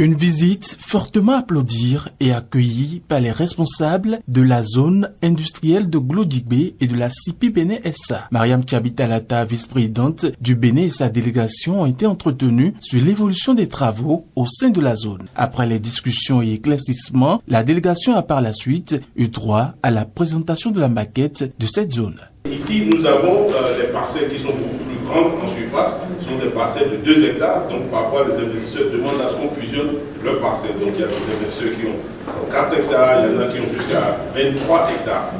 Une visite fortement applaudie et accueillie par les responsables de la zone industrielle de Glodigbe et de la CIPI Bénin SA. Mariam Tchabi Talata, vice-présidente du Bénin et sa délégation ont été entretenues sur l'évolution des travaux au sein de la zone. Après les discussions et éclaircissements, la délégation a par la suite eu droit à la présentation de la maquette de cette zone. Ici, nous avons des parcelles qui sont beaucoup plus grandes en surface, ce sont des parcelles de 2 hectares, donc parfois les investisseurs demandent à ce qu'on fusionne leurs parcelles. Donc il y a des investisseurs qui ont 4 hectares, il y en a qui ont jusqu'à 23 hectares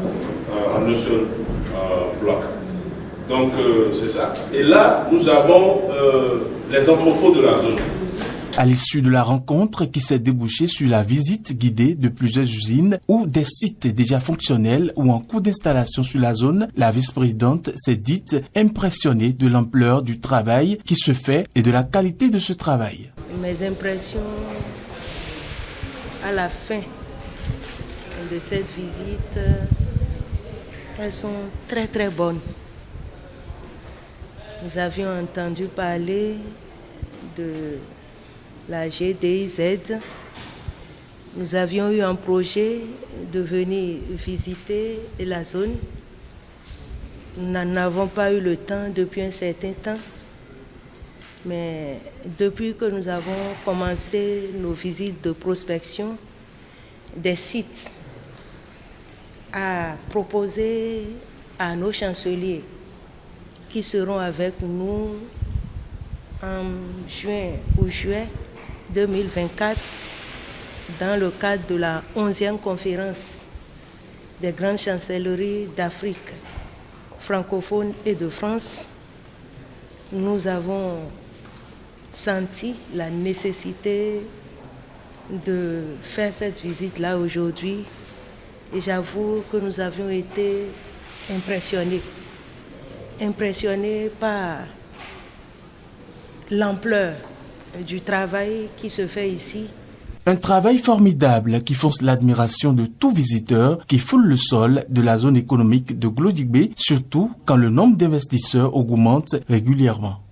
en un seul bloc. Donc c'est ça. Et là, nous avons les entrepôts de la zone. À l'issue de la rencontre qui s'est débouchée sur la visite guidée de plusieurs usines ou des sites déjà fonctionnels ou en cours d'installation sur la zone, la vice-présidente s'est dite impressionnée de l'ampleur du travail qui se fait et de la qualité de ce travail. Mes impressions à la fin de cette visite, elles sont très très bonnes. Nous avions entendu parler de la GDIZ. Nous avions eu un projet de venir visiter la zone. Nous n'en avons pas eu le temps depuis un certain temps. Mais depuis que nous avons commencé nos visites de prospection des sites à proposer à nos chanceliers qui seront avec nous en juin ou juillet 2024 dans le cadre de la 11e conférence des grandes chancelleries d'Afrique francophone et de France. Nous avons senti la nécessité de faire cette visite-là aujourd'hui et j'avoue que nous avions été impressionnés par l'ampleur du travail qui se fait ici. Un travail formidable qui force l'admiration de tout visiteur qui foule le sol de la zone économique de Glodigbe, surtout quand le nombre d'investisseurs augmente régulièrement.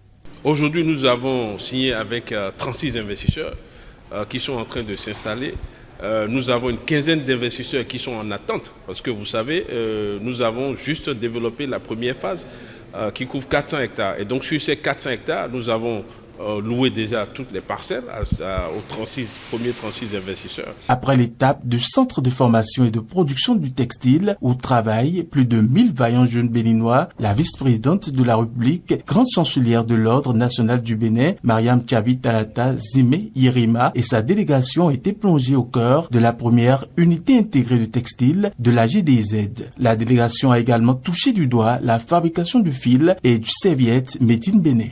Aujourd'hui, nous avons signé avec 36 investisseurs qui sont en train de s'installer. Nous avons une quinzaine d'investisseurs qui sont en attente parce que vous savez, nous avons juste développé la première phase qui couvre 400 hectares. Et donc sur ces 400 hectares, nous avons loué déjà toutes les parcelles aux premiers 36 investisseurs. Après l'étape du centre de formation et de production du textile où travaillent plus de 1000 vaillants jeunes béninois, la vice-présidente de la République, grande chancelière de l'Ordre national du Bénin, Mariam Tchabi Talata Zimé Yerima et sa délégation ont été plongées au cœur de la première unité intégrée de textile de la GDIZ. La délégation a également touché du doigt la fabrication du fil et du serviette made in Bénin.